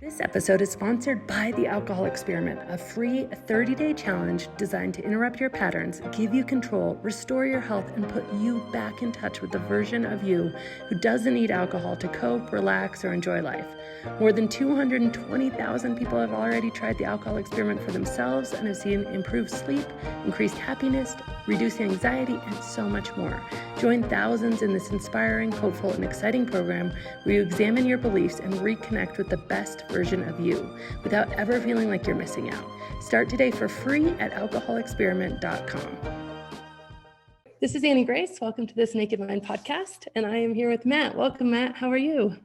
This episode is sponsored by The Alcohol Experiment, a free 30-day challenge designed to interrupt your patterns, give you control, restore your health, and put you back in touch with the version of you who doesn't need alcohol to cope, relax, or enjoy life. More than 220,000 people have already tried The Alcohol Experiment for themselves and have seen improved sleep, increased happiness, reduced anxiety, and so much more. Join thousands in this inspiring, hopeful, and exciting program where you examine your beliefs and reconnect with the best version of you without ever feeling like you're missing out. Start today for free at alcoholexperiment.com. This is Annie Grace. Welcome to this Naked Mind podcast, and I am here with Matt. Welcome, Matt. How are you?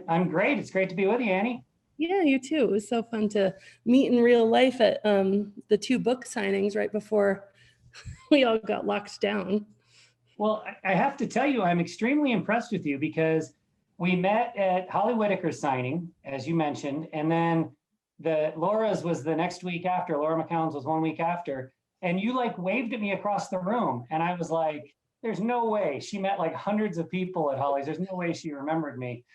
I'm great. It's great to be with you, Annie. Yeah, you too. It was so fun to meet in real life at the two book signings right before we all got locked down. Well, I have to tell you, I'm extremely impressed with you because we met at Holly Whitaker's signing, as you mentioned, and then Laura's was the next week after. Laura McCown's was 1 week after, and you waved at me across the room, and I was like, "There's no way." She met hundreds of people at Holly's. There's no way she remembered me.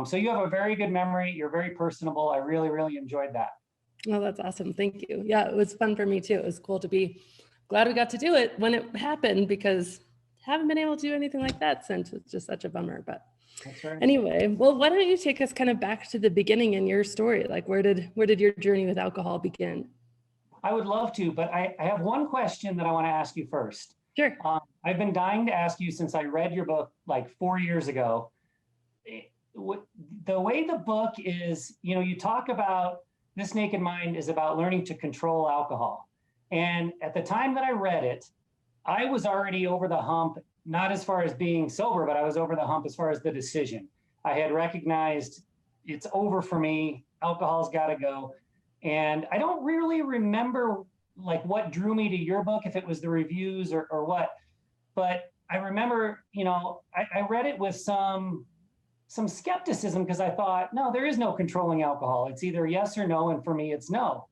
So you have a very good memory. You're very personable. I really, really enjoyed that. Oh, that's awesome. Thank you. Yeah, it was fun for me too. It was cool to be glad we got to do it when it happened because I haven't been able to do anything like that since. It's just such a bummer. But that's right. Anyway, well, why don't you take us kind of back to the beginning in your story? Where did your journey with alcohol begin? I would love to, but I have one question that I want to ask you first. Sure. I've been dying to ask you since I read your book 4 years ago. The way the book is, you talk about This Naked Mind is about learning to control alcohol. And at the time that I read it, I was already over the hump, not as far as being sober, but I was over the hump as far as the decision. I had recognized it's over for me. Alcohol's got to go. And I don't really remember what drew me to your book, if it was the reviews or what. But I remember, I read it with some skepticism because I thought, no, there is no controlling alcohol. It's either yes or no. And for me, it's no.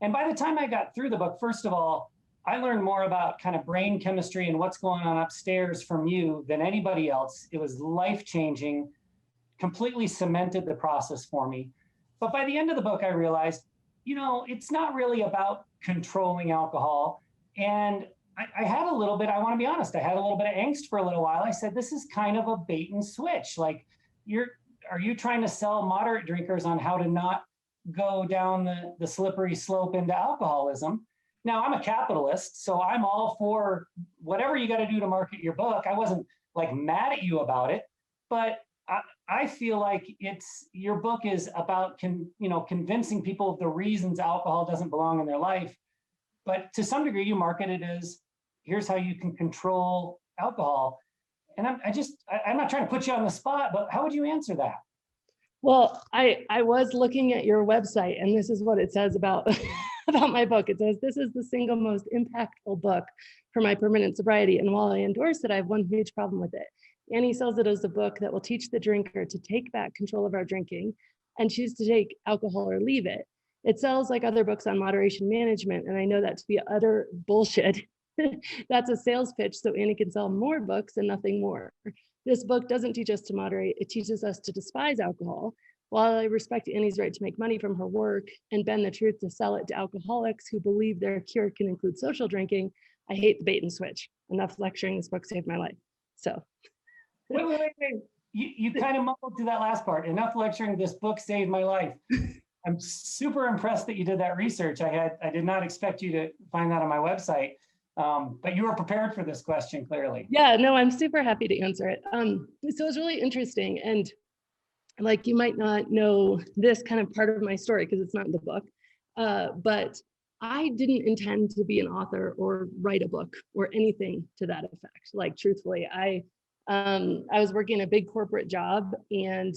And by the time I got through the book, first of all, I learned more about kind of brain chemistry and what's going on upstairs from you than anybody else. It was life-changing, completely cemented the process for me. But by the end of the book, I realized, it's not really about controlling alcohol. And I had a little bit, I want to be honest, I had a little bit of angst for a little while. I said, this is kind of a bait and switch. Are you trying to sell moderate drinkers on how to not go down the slippery slope into alcoholism? Now, I'm a capitalist, so I'm all for whatever you got to do to market your book. I wasn't mad at you about it, but I feel like your book is about convincing people of the reasons alcohol doesn't belong in their life. But to some degree, you market it as here's how you can control alcohol. And I'm not trying to put you on the spot, but how would you answer that? Well, I was looking at your website, and this is what it says about about my book. It says, this is the single most impactful book for my permanent sobriety. And while I endorse it, I have one huge problem with it. Annie sells it as a book that will teach the drinker to take back control of our drinking and choose to take alcohol or leave it. It sells like other books on moderation management, and I know that to be utter bullshit. That's a sales pitch so Annie can sell more books and nothing more. This book doesn't teach us to moderate, it teaches us to despise alcohol. While I respect Annie's right to make money from her work and bend the truth to sell it to alcoholics who believe their cure can include social drinking, I hate the bait and switch. Enough lecturing, this book saved my life. So. Wait. You kind of mumbled to that last part. Enough lecturing, this book saved my life. I'm super impressed that you did that research. I did not expect you to find that on my website. But you were prepared for this question, clearly. Yeah, no, I'm super happy to answer it. So it's really interesting. And you might not know this kind of part of my story because it's not in the book, but I didn't intend to be an author or write a book or anything to that effect. Truthfully, I was working a big corporate job and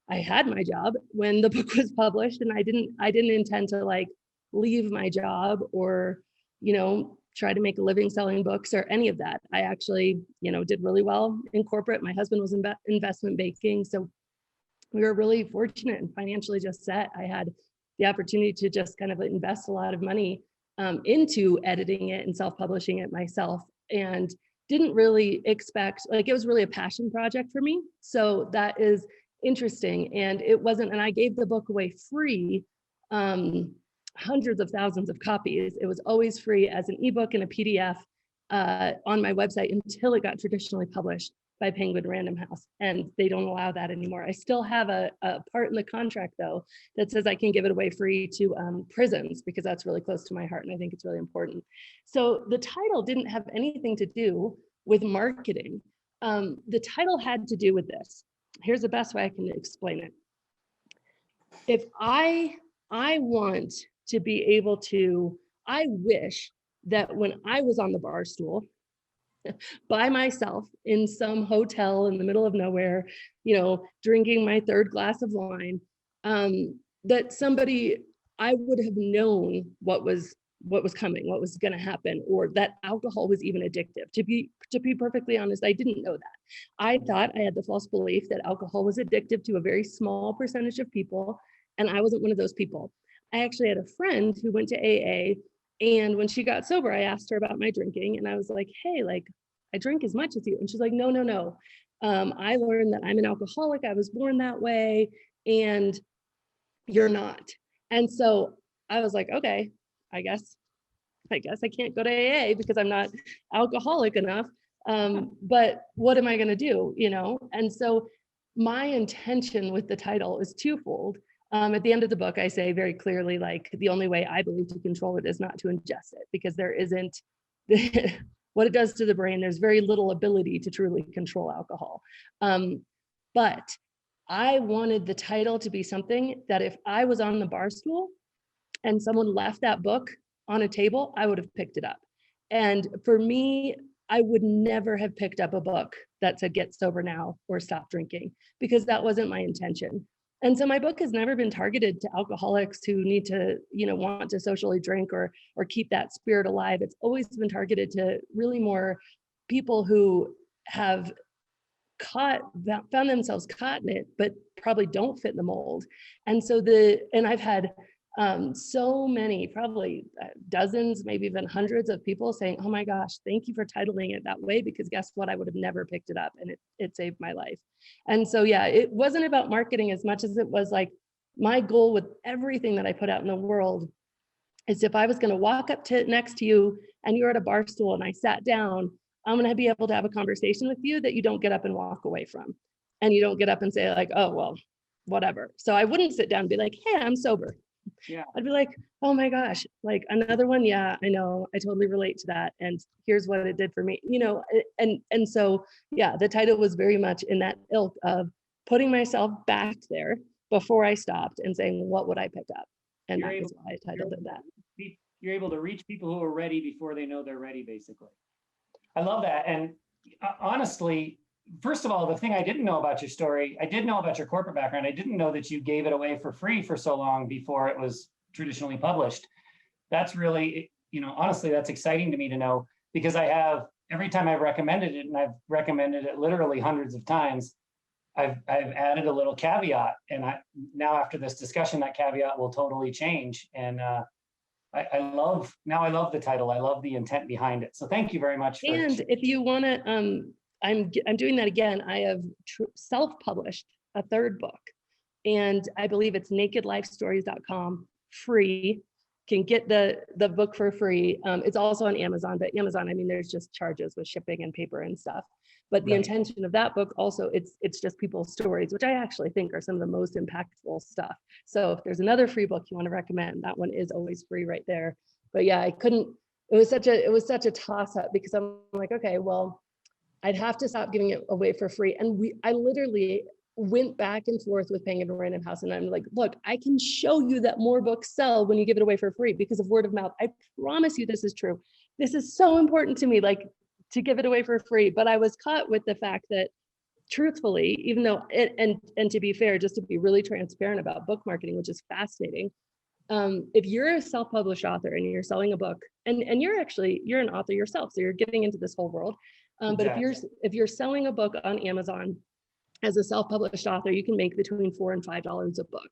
I had my job when the book was published, and I didn't intend to leave my job or, try to make a living selling books or any of that. I actually, did really well in corporate. My husband was in investment banking. So we were really fortunate and financially just set. I had the opportunity to just kind of invest a lot of money into editing it and self-publishing it myself, and didn't really expect, it was really a passion project for me. So that is interesting. And it wasn't, and I gave the book away free, hundreds of thousands of copies. It was always free as an ebook and a PDF on my website until it got traditionally published by Penguin Random House, and they don't allow that anymore. I still have a part in the contract though that says I can give it away free to prisons, because that's really close to my heart and I think it's really important. So the title didn't have anything to do with marketing. The title had to do with this. Here's the best way I can explain it. If I want to be able to, I wish that when I was on the bar stool by myself in some hotel in the middle of nowhere, drinking my third glass of wine, that somebody, I would have known what was coming, what was going to happen, or that alcohol was even addictive. To be perfectly honest, I didn't know that. I thought, I had the false belief that alcohol was addictive to a very small percentage of people, and I wasn't one of those people. I actually had a friend who went to AA, and when she got sober, I asked her about my drinking, and I was like, hey, like, I drink as much as you. And she's like, no. I learned that I'm an alcoholic. I was born that way, and you're not. And so I was like, okay, I guess I can't go to AA because I'm not alcoholic enough. But what am I going to do? And so my intention with the title is twofold. At the end of the book, I say very clearly, like, the only way I believe to control it is not to ingest it, because there isn't what it does to the brain. There's very little ability to truly control alcohol. But I wanted the title to be something that if I was on the bar stool and someone left that book on a table, I would have picked it up. And for me, I would never have picked up a book that said get sober now or stop drinking, because that wasn't my intention. And so my book has never been targeted to alcoholics who need to, want to socially drink or keep that spirit alive. It's always been targeted to really more people who have found themselves caught in it, but probably don't fit the mold. And so I've had so many, probably dozens, maybe even hundreds of people saying, oh my gosh, thank you for titling it that way, because guess what? I would have never picked it up, and it saved my life. And so, yeah, it wasn't about marketing as much as it was like, my goal with everything that I put out in the world is, if I was going to walk up to next to you and you're at a bar stool and I sat down, I'm going to be able to have a conversation with you that you don't get up and walk away from. And you don't get up and say like, oh, well, whatever. So I wouldn't sit down and be like, hey, I'm sober. Yeah. I'd be like, oh my gosh, like another one. Yeah, I know. I totally relate to that. And here's what it did for me, and so, yeah, the title was very much in that ilk of putting myself back there before I stopped and saying, what would I pick up? And that is why I titled it that. You're able to reach people who are ready before they know they're ready, basically. I love that. And honestly, first of all, the thing I didn't know about your story, I did know about your corporate background. I didn't know that you gave it away for free for so long before it was traditionally published. That's really, honestly, that's exciting to me to know, because every time I've recommended it, and I've recommended it literally hundreds of times, I've added a little caveat. And now after this discussion, that caveat will totally change. And I love the title. I love the intent behind it. So thank you very much. And if you want to, I'm doing that again. I have self-published a third book, and I believe it's nakedlifestories.com, free. Can get the book for free. It's also on Amazon, but Amazon, I mean, there's just charges with shipping and paper and stuff. But the intention of that book also, it's just people's stories, which I actually think are some of the most impactful stuff. So if there's another free book you want to recommend, that one is always free right there. But yeah, it was such a toss up, because I'm like, okay, well, I'd have to stop giving it away for free. And I literally went back and forth with Penguin Random House, and I'm like, look, I can show you that more books sell when you give it away for free because of word of mouth. I promise you this is true. This is so important to me, like, to give it away for free. But I was caught with the fact that, truthfully, even though, and to be fair, just to be really transparent about book marketing, which is fascinating. If you're a self-published author and you're selling a book, and you're an author yourself, so you're getting into this whole world. But if you're selling a book on Amazon as a self-published author, you can make between $4 and $5 a book.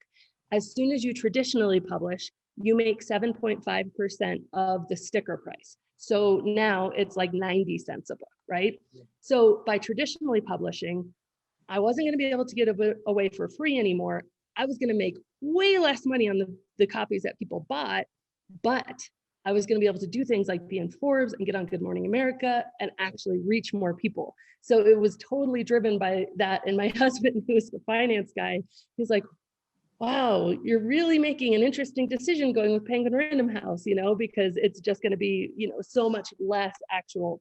As soon as you traditionally publish, you make 7.5% of the sticker price. So now it's like 90 cents a book, right? So by traditionally publishing, I wasn't going to be able to get away for free anymore. I was going to make way less money on the copies that people bought, but I was going to be able to do things like be in Forbes and get on Good Morning America and actually reach more people. So it was totally driven by that. And my husband, who is the finance guy, he's like, wow, you're really making an interesting decision going with Penguin Random House, because it's just going to be, so much less actual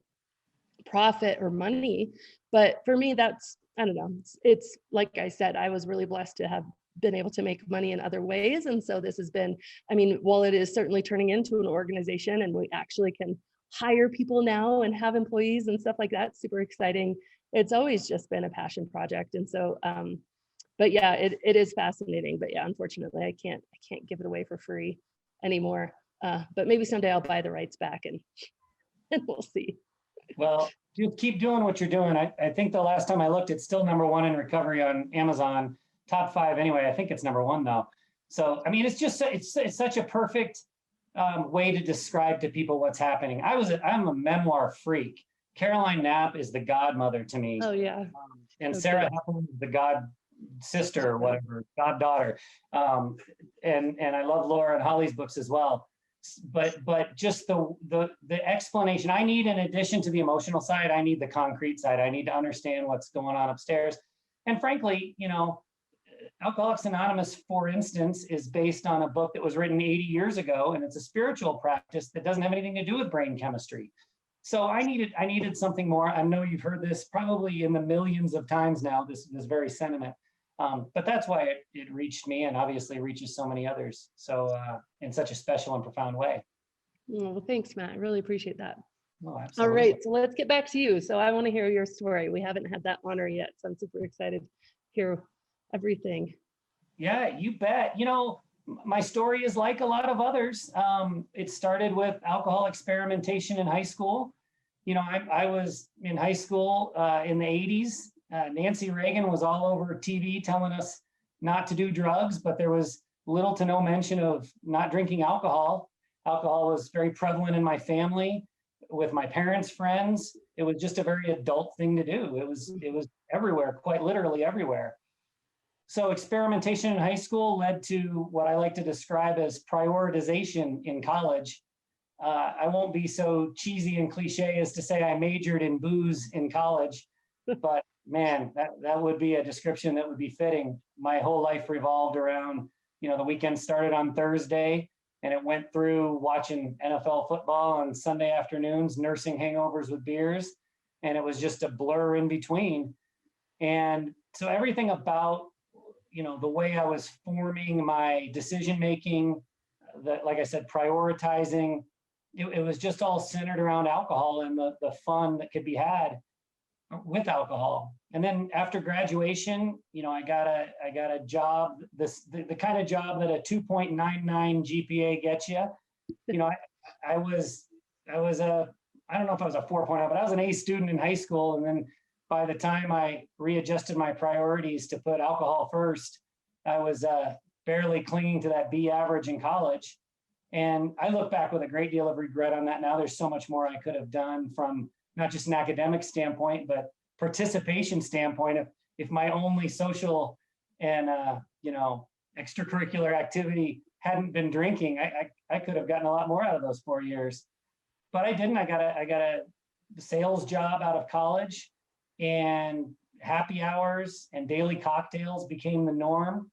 profit or money. But for me, that's, I don't know, it's like I said, I was really blessed to have been able to make money in other ways. And so this has been, while it is certainly turning into an organization and we actually can hire people now and have employees and stuff like that, super exciting. It's always just been a passion project. And so, but yeah, it is fascinating. But yeah, unfortunately, I can't give it away for free anymore. But maybe someday I'll buy the rights back and we'll see. Well, you keep doing what you're doing. I think the last time I looked, it's still #1 in recovery on Amazon, top 5 anyway. I think it's #1 though. So, it's just, it's such a perfect way to describe to people what's happening. I'm a memoir freak. Caroline Knapp is the godmother to me. Oh yeah. And Sarah Hepburn is the god sister or whatever, goddaughter. And I love Laura and Holly's books as well. But just the explanation I need, in addition to the emotional side, I need the concrete side. I need to understand what's going on upstairs. And frankly, Alcoholics Anonymous, for instance, is based on a book that was written 80 years ago, and it's a spiritual practice that doesn't have anything to do with brain chemistry. So I needed something more. I know you've heard this probably in the millions of times now, this very sentiment. But that's why it reached me, and obviously reaches so many others. So in such a special and profound way. Well, thanks, Matt. I really appreciate that. Oh, all right, so let's get back to you. So I want to hear your story. We haven't had that honor yet, so I'm super excited to hear everything. Yeah, you bet. My story is like a lot of others. It started with alcohol experimentation in high school. I was in high school in the 80s. Nancy Reagan was all over TV telling us not to do drugs, but there was little to no mention of not drinking alcohol. Alcohol was very prevalent in my family, with my parents' friends. It was just a very adult thing to do. It was everywhere, quite literally everywhere. So experimentation in high school led to what I like to describe as prioritization in college. I won't be so cheesy and cliche as to say I majored in booze in college, but man, that would be a description that would be fitting. My whole life revolved around, the weekend started on Thursday and it went through watching NFL football on Sunday afternoons, nursing hangovers with beers, and it was just a blur in between. And so everything about, the way I was forming my decision-making, that, like I said, prioritizing, it was just all centered around alcohol and the fun that could be had with alcohol. And then after graduation, I got a job, the kind of job that a 2.99 GPA gets you. I was I don't know if I was a 4.0, but I was an A student in high school. And then by the time I readjusted my priorities to put alcohol first, I was barely clinging to that B average in college. And I look back with a great deal of regret on that now. There's so much more I could have done from not just an academic standpoint, but participation standpoint. If my only social and extracurricular activity hadn't been drinking, I could have gotten a lot more out of those 4 years. But I didn't. I got a sales job out of college, and happy hours and daily cocktails became the norm.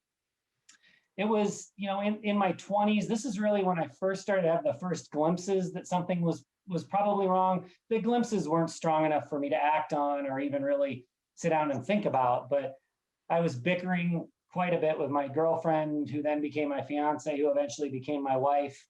It was, in my 20s, this is really when I first started to have the first glimpses that something was probably wrong. The glimpses weren't strong enough for me to act on or even really sit down and think about, but I was bickering quite a bit with my girlfriend, who then became my fiance, who eventually became my wife.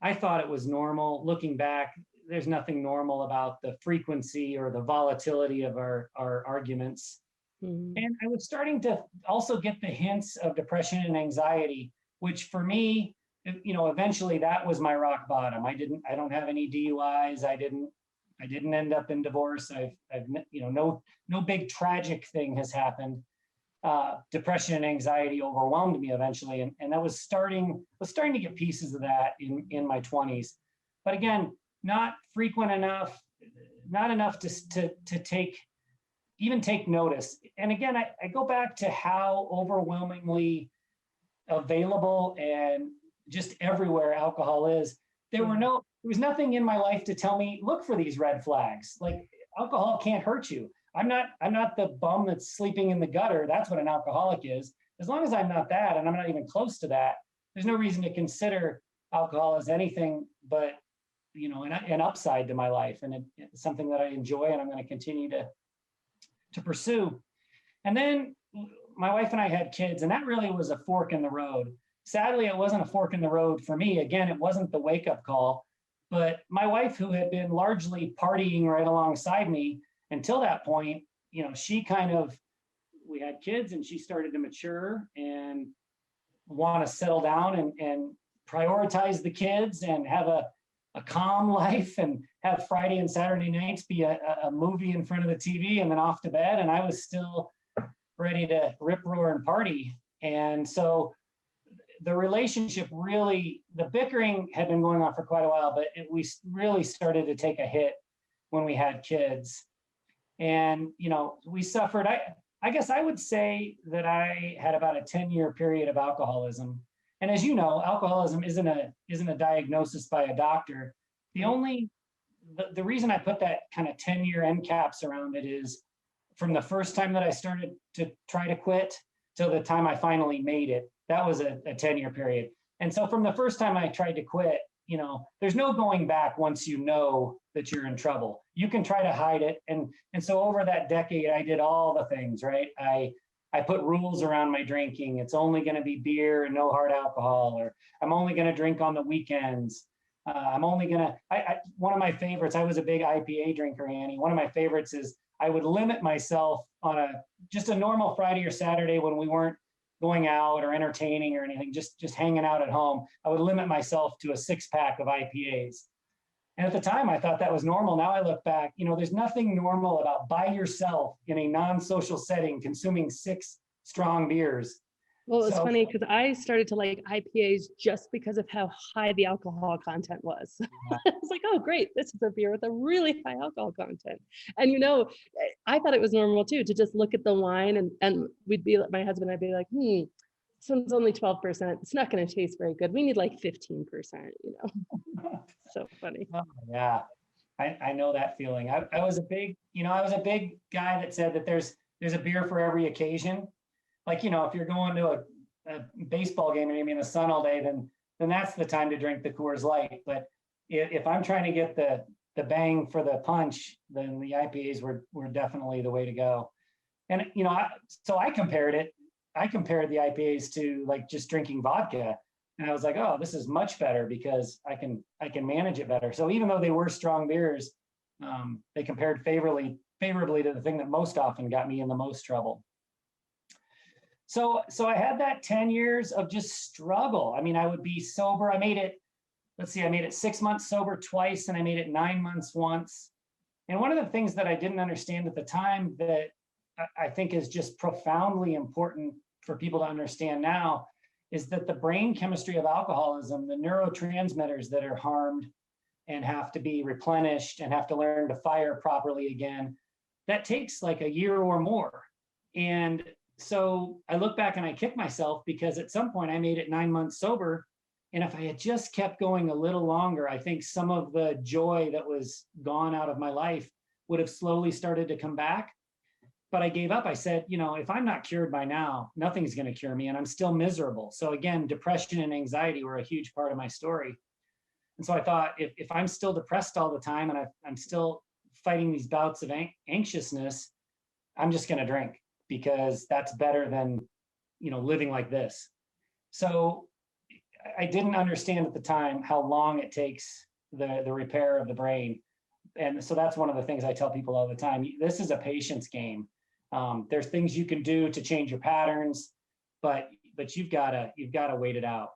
I thought it was normal. Looking back, there's nothing normal about the frequency or the volatility of our arguments. Mm-hmm. And I was starting to also get the hints of depression and anxiety, which for me, eventually that was my rock bottom. I don't have any DUIs. I didn't end up in divorce. No big tragic thing has happened. Depression and anxiety overwhelmed me eventually. And I was starting to get pieces of that in my 20s. But again, not frequent enough, not enough to take even take notice. And again, I go back to how overwhelmingly available and just everywhere alcohol is. There was nothing in my life to tell me, look for these red flags. Like, alcohol can't hurt you. I'm not the bum that's sleeping in the gutter. That's what an alcoholic is. As long as I'm not that, and I'm not even close to that, there's no reason to consider alcohol as anything but, an upside to my life. And it's something that I enjoy and I'm going to continue to pursue. And then my wife and I had kids, and that really was a fork in the road. Sadly, it wasn't a fork in the road for me. Again, it wasn't the wake-up call, but my wife, who had been largely partying right alongside me until that point, we had kids and she started to mature and want to settle down and prioritize the kids and have a calm life and have Friday and Saturday nights be a movie in front of the TV and then off to bed. And I was still ready to rip, roar, and party. And so the relationship the bickering had been going on for quite a while, but we really started to take a hit when we had kids. And, we suffered. I guess I would say that I had about a 10-year period of alcoholism. And as you know, alcoholism isn't a diagnosis by a doctor. The reason I put that kind of 10-year end caps around it is from the first time that I started to try to quit till the time I finally made it. That was a 10-year period. And so from the first time I tried to quit, there's no going back once you know that you're in trouble. You can try to hide it. And so over that decade, I did all the things, right? I put rules around my drinking. It's only going to be beer and no hard alcohol, or I'm only going to drink on the weekends. One of my favorites, I was a big IPA drinker, Annie. One of my favorites is I would limit myself on just a normal Friday or Saturday when we weren't going out or entertaining or anything, just hanging out at home. I would limit myself to a 6-pack of IPAs. And at the time, I thought that was normal. Now I look back, there's nothing normal about by yourself in a non-social setting consuming 6 strong beers. Well, it's funny because I started to like IPAs just because of how high the alcohol content was. I was like, oh, great. This is a beer with a really high alcohol content. And, I thought it was normal, too, to just look at the wine and my husband and I'd be like, this one's only 12%. It's not going to taste very good. We need like 15%, So funny. Oh, yeah, I know that feeling. I was a big guy that said that there's a beer for every occasion. Like, if you're going to a baseball game and you're in the sun all day, then that's the time to drink the Coors Light. But if I'm trying to get the bang for the punch, then the IPAs were definitely the way to go. And, so I compared the IPAs to like just drinking vodka. And I was like, oh, this is much better because I can manage it better. So even though they were strong beers, they compared favorably to the thing that most often got me in the most trouble. So I had that 10 years of just struggle. I mean, I would be sober. I made it 6 months sober twice, and I made it 9 months once. And one of the things that I didn't understand at the time that I think is just profoundly important for people to understand now is that the brain chemistry of alcoholism, the neurotransmitters that are harmed and have to be replenished and have to learn to fire properly again, that takes like a year or more. And so I look back and I kick myself because at some point I made it 9 months sober. And if I had just kept going a little longer, I think some of the joy that was gone out of my life would have slowly started to come back. But I gave up. I said, if I'm not cured by now, nothing's going to cure me. And I'm still miserable. So again, depression and anxiety were a huge part of my story. And so I thought, if I'm still depressed all the time and I'm still fighting these bouts of anxiousness, I'm just going to drink because that's better than, living like this. So I didn't understand at the time how long it takes the repair of the brain. And so that's one of the things I tell people all the time. This is a patience game. There's things you can do to change your patterns, but you've got to wait it out.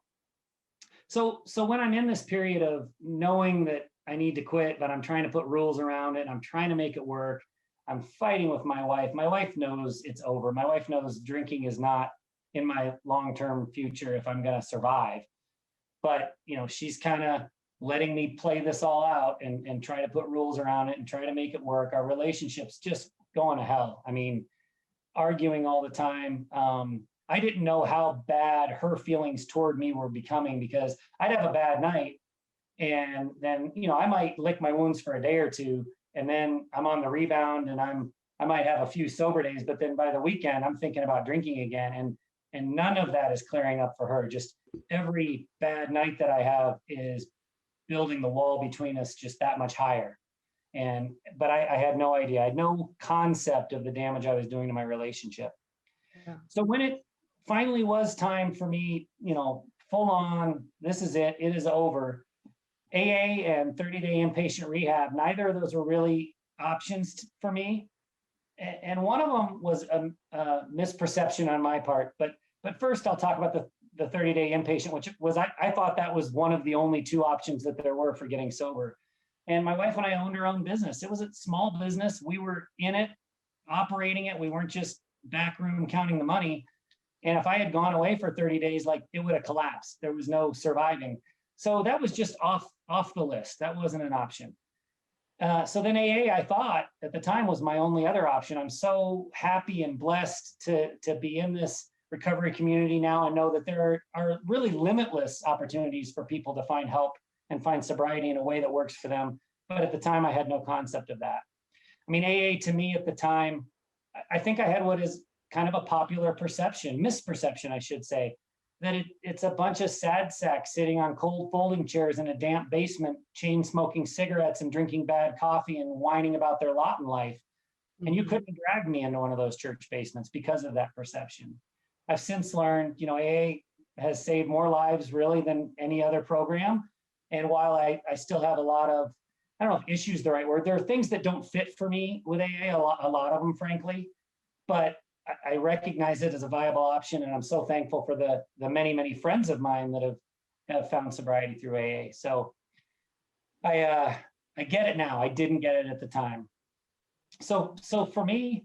So when I'm in this period of knowing that I need to quit, but I'm trying to put rules around it, I'm trying to make it work, I'm fighting with my wife. My wife knows it's over. My wife knows drinking is not in my long-term future if I'm going to survive. But, she's kind of letting me play this all out and try to put rules around it and try to make it work. Our relationship's just going to hell. I mean, arguing all the time. I didn't know how bad her feelings toward me were becoming, because I'd have a bad night and then, I might lick my wounds for a day or two, and then I'm on the rebound and I might have a few sober days, but then by the weekend I'm thinking about drinking again. And none of that is clearing up for her. Just every bad night that I have is building the wall between us just that much higher. But I had no idea. I had no concept of the damage I was doing to my relationship. Yeah. So when it finally was time for me, full on, this is it is over. AA and 30-day inpatient rehab, neither of those were really options for me. And one of them was a misperception on my part. But first I'll talk about the 30-day inpatient, which was, I thought that was one of the only two options that there were for getting sober. And my wife and I owned our own business. It was a small business. We were in it, operating it. We weren't just backroom counting the money. And if I had gone away for 30 days, like, it would have collapsed. There was no surviving. So that was just off the list. That wasn't an option. So then AA, I thought at the time, was my only other option. I'm so happy and blessed to be in this recovery community now and know that there are really limitless opportunities for people to find help and find sobriety in a way that works for them. But at the time, I had no concept of that. I mean, AA to me at the time, I think I had what is kind of a popular misperception, I should say, that it's a bunch of sad sacks sitting on cold folding chairs in a damp basement, chain smoking cigarettes and drinking bad coffee and whining about their lot in life. And you couldn't drag me into one of those church basements because of that perception. I've since learned, AA has saved more lives really than any other program. And while I still have a lot of, I don't know if issue is the right word, there are things that don't fit for me with AA, a lot of them, frankly, but I recognize it as a viable option. And I'm so thankful for the many, many friends of mine that have found sobriety through AA. So I get it now. I didn't get it at the time. So for me,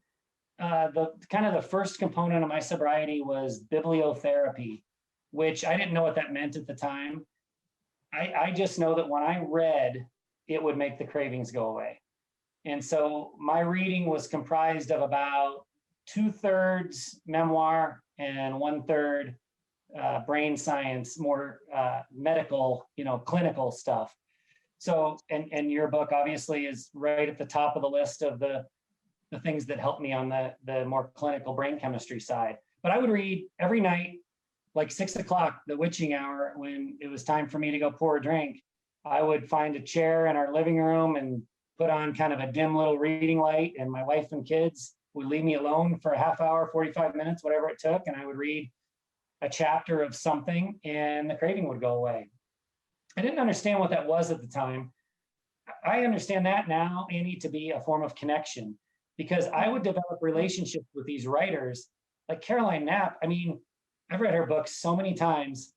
the first component of my sobriety was bibliotherapy, which I didn't know what that meant at the time. I just know that when I read, it would make the cravings go away. And so my reading was comprised of about 2/3 memoir and 1/3 brain science, more medical, clinical stuff. So, and your book obviously is right at the top of the list of the things that helped me on the more clinical brain chemistry side. But I would read every night, like 6 o'clock, the witching hour, when it was time for me to go pour a drink. I would find a chair in our living room and put on kind of a dim little reading light, and my wife and kids would leave me alone for a half hour, 45 minutes, whatever it took. And I would read a chapter of something and the craving would go away. I didn't understand what that was at the time. I understand that now, Annie, to be a form of connection, because I would develop relationships with these writers like Caroline Knapp. I mean, I've read her books so many times,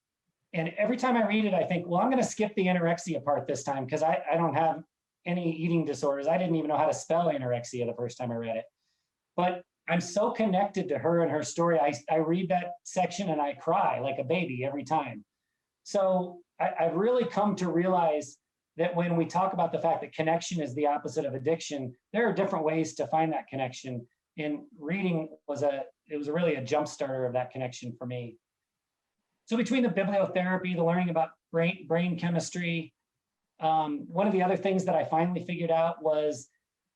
and every time I read it, I think, well, I'm going to skip the anorexia part this time because I don't have any eating disorders. I didn't even know how to spell anorexia the first time I read it. But I'm so connected to her and her story. I read that section and I cry like a baby every time. So I've really come to realize that when we talk about the fact that connection is the opposite of addiction, there are different ways to find that connection. And reading was really a jump starter of that connection for me. So between the bibliotherapy, the learning about brain chemistry, one of the other things that I finally figured out was,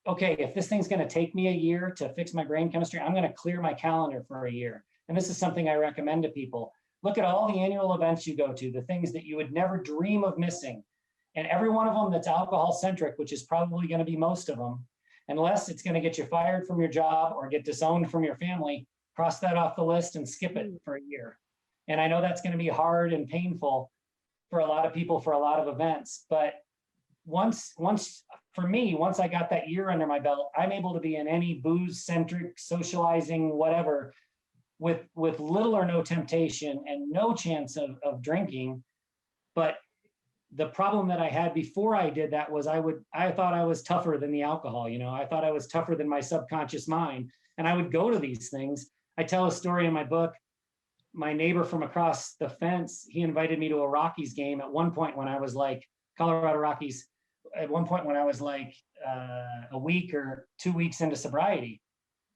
okay, if this thing's going to take me a year to fix my brain chemistry, I'm going to clear my calendar for a year. And this is something I recommend to people. Look at all the annual events you go to, the things that you would never dream of missing. And every one of them that's alcohol centric, which is probably going to be most of them, unless it's going to get you fired from your job or get disowned from your family, cross that off the list and skip it for a year. And I know that's going to be hard and painful for a lot of people for a lot of events. But once I got that year under my belt, I'm able to be in any booze-centric, socializing, whatever, with little or no temptation and no chance of drinking. But the problem that I had before I did that was I thought I was tougher than the alcohol. I thought I was tougher than my subconscious mind. And I would go to these things. I tell a story in my book. My neighbor from across the fence, he invited me to a Rockies game at one point when I was like, Colorado Rockies, at one point when I was like a week or 2 weeks into sobriety.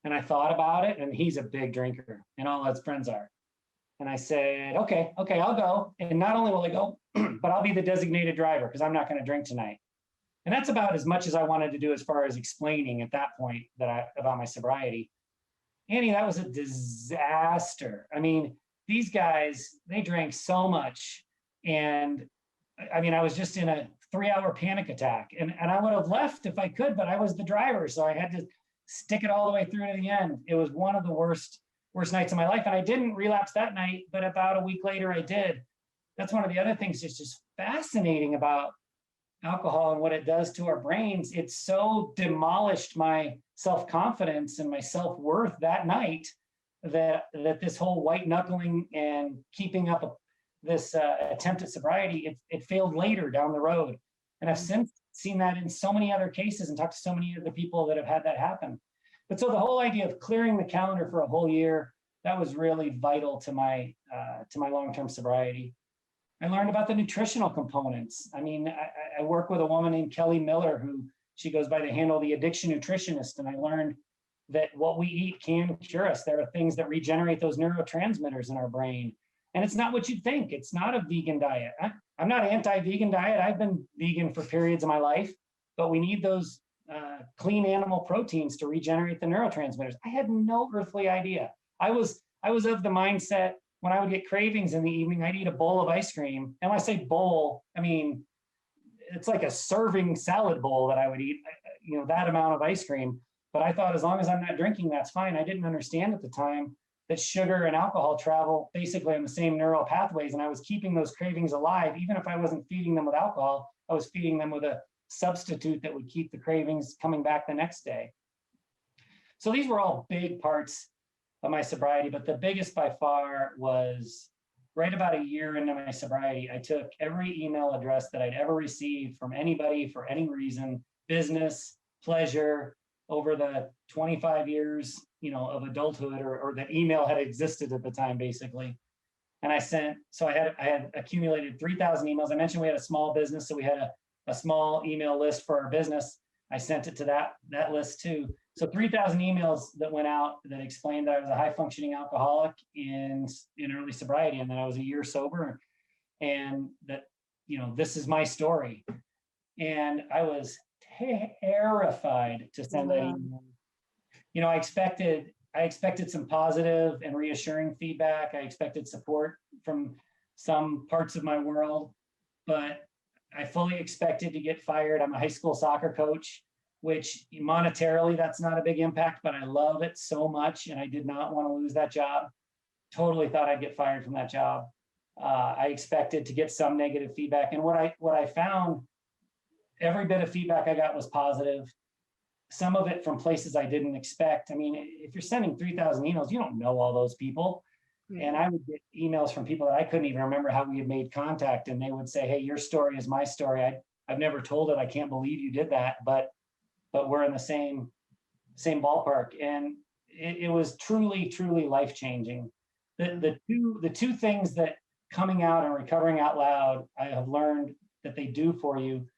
And I thought about it, and he's a big drinker, and all his friends are. And I said, okay, I'll go. And not only will I go, but I'll be the designated driver because I'm not going to drink tonight. And that's about as much as I wanted to do as far as explaining at that point about my sobriety. Annie, that was a disaster. I mean, these guys, they drank so much. And I mean, I was just in a 3-hour panic attack. And I would have left if I could, but I was the driver. So I had to stick it all the way through to the end. It was one of the worst nights of my life. And I didn't relapse that night, but about a week later I did. That's one of the other things that's just fascinating about alcohol and what it does to our brains. It so demolished my self-confidence and my self-worth that night that this whole white knuckling and keeping up this attempt at sobriety, it failed later down the road. And I've since seen that in so many other cases and talked to so many other people that have had that happen. But so the whole idea of clearing the calendar for a whole year, that was really vital to my long-term sobriety. I learned about the nutritional components. I mean, I work with a woman named Kelly Miller, who she goes by the handle the addiction nutritionist. And I learned that what we eat can cure us. There are things that regenerate those neurotransmitters in our brain. And it's not what you'd think. It's not a vegan diet. I'm not anti-vegan diet. I've been vegan for periods of my life, but we need those clean animal proteins to regenerate the neurotransmitters. I had no earthly idea. I was of the mindset when I would get cravings in the evening, I'd eat a bowl of ice cream. And when I say bowl, I mean, it's like a serving salad bowl that I would eat, that amount of ice cream. But I thought as long as I'm not drinking, that's fine. I didn't understand at the time that sugar and alcohol travel basically on the same neural pathways. And I was keeping those cravings alive. Even if I wasn't feeding them with alcohol, I was feeding them with a substitute that would keep the cravings coming back the next day. So these were all big parts of my sobriety, but the biggest by far was right about a year into my sobriety. I took every email address that I'd ever received from anybody for any reason, business, pleasure, over the 25 years, of adulthood or that email had existed at the time, basically. And I had accumulated 3,000 emails. I mentioned we had a small business, so we had a small email list for our business. I sent it to that list too. So 3,000 emails that went out that explained that I was a high-functioning alcoholic in early sobriety, and that I was a year sober, and that, this is my story. And I was terrified to send that email. I expected some positive and reassuring feedback. I expected support from some parts of my world, but I fully expected to get fired. I'm a high school soccer coach, which monetarily, that's not a big impact, but I love it so much. And I did not want to lose that job. Totally thought I'd get fired from that job. I expected to get some negative feedback. And what I found, every bit of feedback I got was positive. Some of it from places I didn't expect. I mean, if you're sending 3,000 emails, you don't know all those people. And I would get emails from people that I couldn't even remember how we had made contact. And they would say, hey, your story is my story. I've never told it. I can't believe you did that. But we're in the same ballpark. And it was truly, truly life-changing. The two things that coming out and recovering out loud, I have learned that they do for you.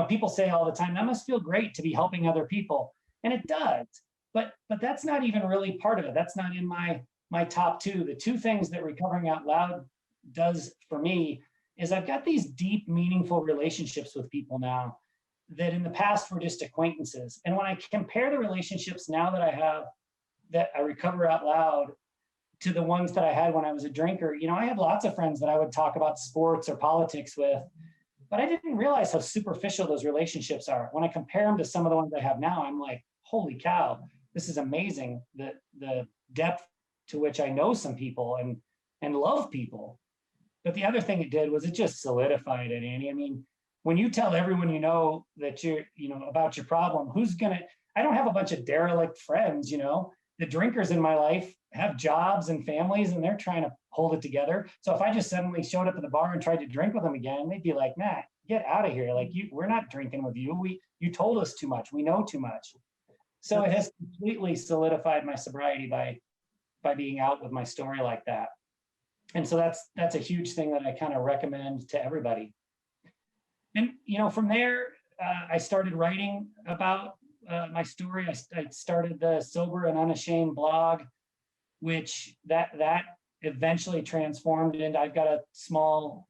People say all the time, that must feel great to be helping other people. And it does. But that's not even really part of it. That's not in my top two. The two things that recovering out loud does for me is I've got these deep, meaningful relationships with people now that in the past were just acquaintances. And when I compare the relationships now that I have, that I recover out loud, to the ones that I had when I was a drinker, I had lots of friends that I would talk about sports or politics with, but I didn't realize how superficial those relationships are. When I compare them to some of the ones I have now, I'm like, holy cow, this is amazing. The depth to which I know some people and love people. But the other thing it did was it just solidified it, Annie. I mean, when you tell everyone that you're, about your problem, I don't have a bunch of derelict friends, The drinkers in my life have jobs and families, and they're trying to hold it together. So if I just suddenly showed up at the bar and tried to drink with them again, they'd be like, Matt, get out of here. Like, we're not drinking with you. You told us too much. We know too much. So it has completely solidified my sobriety by being out with my story like that. And so that's a huge thing that I kind of recommend to everybody. And, from there, I started writing about my story, I started the Sober and Unashamed blog, which that eventually transformed into, I've got a small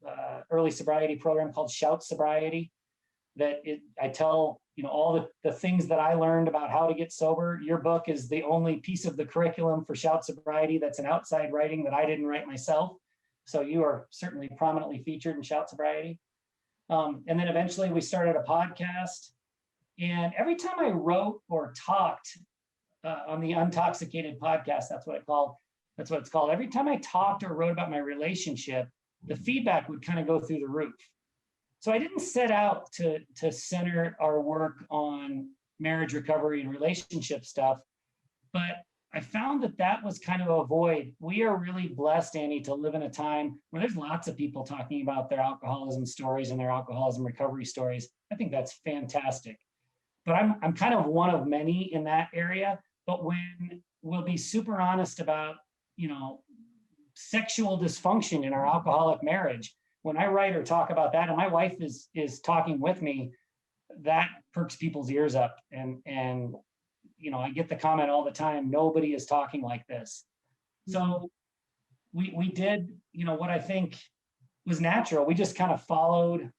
early sobriety program called Shout Sobriety I tell, all the things that I learned about how to get sober. Your book is the only piece of the curriculum for Shout Sobriety that's an outside writing that I didn't write myself. So you are certainly prominently featured in Shout Sobriety. And then eventually we started a podcast. And every time I wrote or talked on the Untoxicated podcast, that's what it's called. Every time I talked or wrote about my relationship, the feedback would kind of go through the roof. So I didn't set out to center our work on marriage recovery and relationship stuff, but I found that was kind of a void. We are really blessed, Annie, to live in a time where there's lots of people talking about their alcoholism stories and their alcoholism recovery stories. I think that's fantastic. But I'm kind of one of many in that area. But when we'll be super honest about, sexual dysfunction in our alcoholic marriage, when I write or talk about that, and my wife is talking with me, that perks people's ears up. And I get the comment all the time, nobody is talking like this. So we did, what I think was natural. We just kind of followed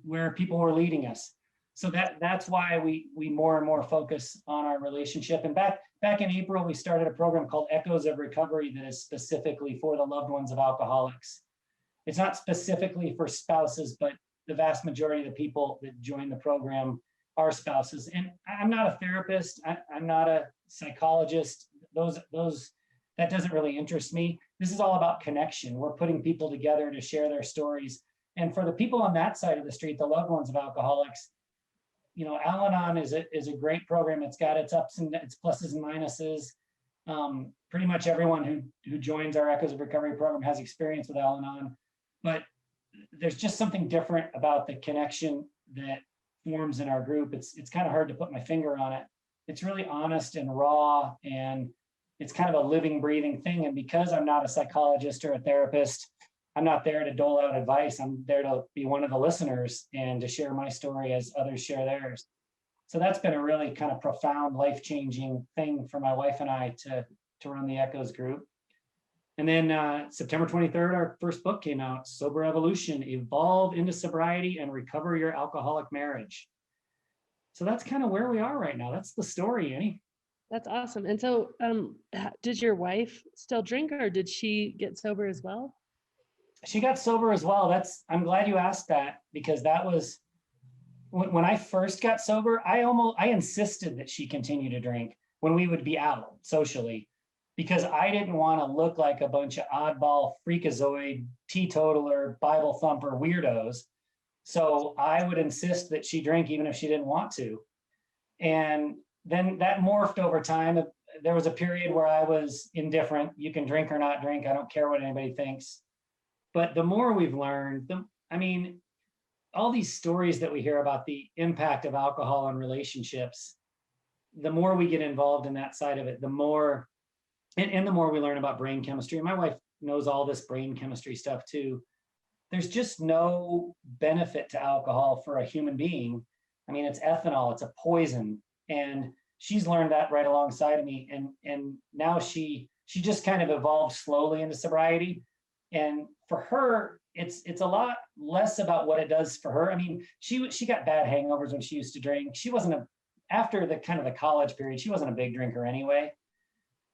where people were leading us. So that's why we more and more focus on our relationship. And back in April, we started a program called Echoes of Recovery that is specifically for the loved ones of alcoholics. It's not specifically for spouses, but the vast majority of the people that join the program are spouses. And I'm not a therapist. I'm not a psychologist. That doesn't really interest me. This is all about connection. We're putting people together to share their stories. And for the people on that side of the street, the loved ones of alcoholics, Al-Anon is a great program. It's got its ups and its pluses and minuses. Pretty much everyone who joins our Echoes of Recovery program has experience with Al-Anon, but there's just something different about the connection that forms in our group. It's kind of hard to put my finger on it. It's really honest and raw, and it's kind of a living, breathing thing. And because I'm not a psychologist or a therapist, I'm not there to dole out advice. I'm there to be one of the listeners and to share my story as others share theirs. So that's been a really kind of profound, life-changing thing for my wife and I to run the Echoes group. And then September 23rd, our first book came out, Sober Evolution, Evolve into Sobriety and Recover Your Alcoholic Marriage. So that's kind of where we are right now. That's the story, Annie. That's awesome. And so did your wife still drink, or did she get sober as well? She got sober as well. I'm glad you asked that, because that was when I first got sober. I insisted that she continue to drink when we would be out socially, because I didn't want to look like a bunch of oddball, freakazoid, teetotaler, Bible thumper weirdos. So I would insist that she drink even if she didn't want to. And then that morphed over time. There was a period where I was indifferent. You can drink or not drink. I don't care what anybody thinks. But the more we've learned, all these stories that we hear about the impact of alcohol on relationships, the more we get involved in that side of it, the more and the more we learn about brain chemistry. And my wife knows all this brain chemistry stuff too. There's just no benefit to alcohol for a human being. It's ethanol, it's a poison. And she's learned that right alongside of me. And now she just kind of evolved slowly into sobriety. And for her, it's a lot less about what it does for her. She got bad hangovers when she used to drink. She wasn't after the kind of the college period, she wasn't a big drinker anyway.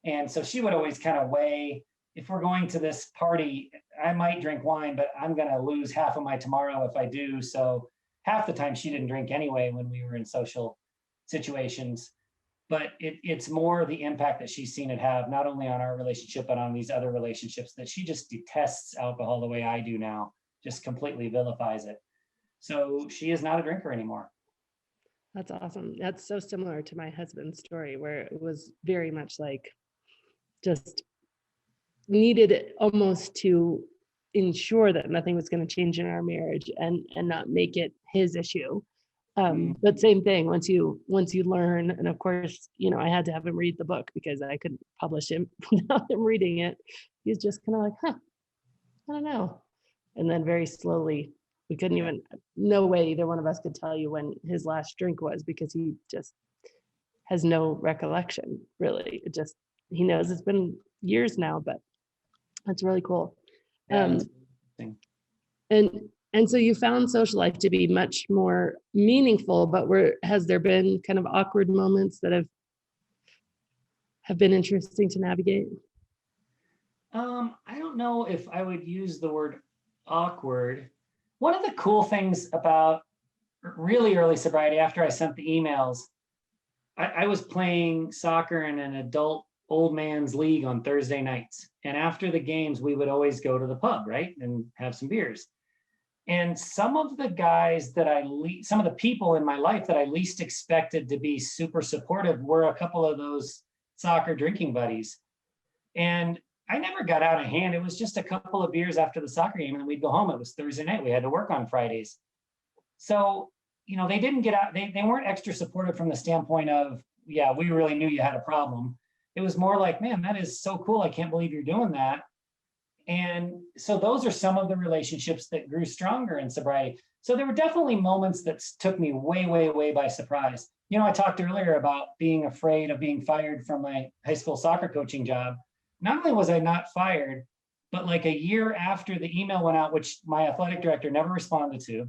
And so she would always kind of weigh, if we're going to this party, I might drink wine, but I'm going to lose half of my tomorrow if I do. So half the time she didn't drink anyway when we were in social situations. But it's more the impact that she's seen it have, not only on our relationship, but on these other relationships, that she just detests alcohol the way I do now, just completely vilifies it. So she is not a drinker anymore. That's awesome. That's so similar to my husband's story, where it was very much like just needed almost to ensure that nothing was going to change in our marriage and not make it his issue. But same thing, once you learn, and of course, I had to have him read the book because I couldn't publish him without him reading it. He's just kind of like, I don't know. And then very slowly, we couldn't even, no way either one of us could tell you when his last drink was, because he just has no recollection, really. It just, he knows it's been years now, but that's really cool. Yeah, that's interesting. And so you found social life to be much more meaningful, but has there been kind of awkward moments that have been interesting to navigate? I don't know if I would use the word awkward. One of the cool things about really early sobriety, after I sent the emails, I was playing soccer in an adult old man's league on Thursday nights. And after the games, we would always go to the pub, right? And have some beers. And some of the guys that some of the people in my life that I least expected to be super supportive were a couple of those soccer drinking buddies. And I never got out of hand. It was just a couple of beers after the soccer game, and then we'd go home. It was Thursday night. We had to work on Fridays. So, they didn't get out. They weren't extra supportive from the standpoint of, yeah, we really knew you had a problem. It was more like, man, that is so cool. I can't believe you're doing that. And so those are some of the relationships that grew stronger in sobriety. So there were definitely moments that took me way, way, way by surprise. I talked earlier about being afraid of being fired from my high school soccer coaching job. Not only was I not fired, but like a year after the email went out, which my athletic director never responded to,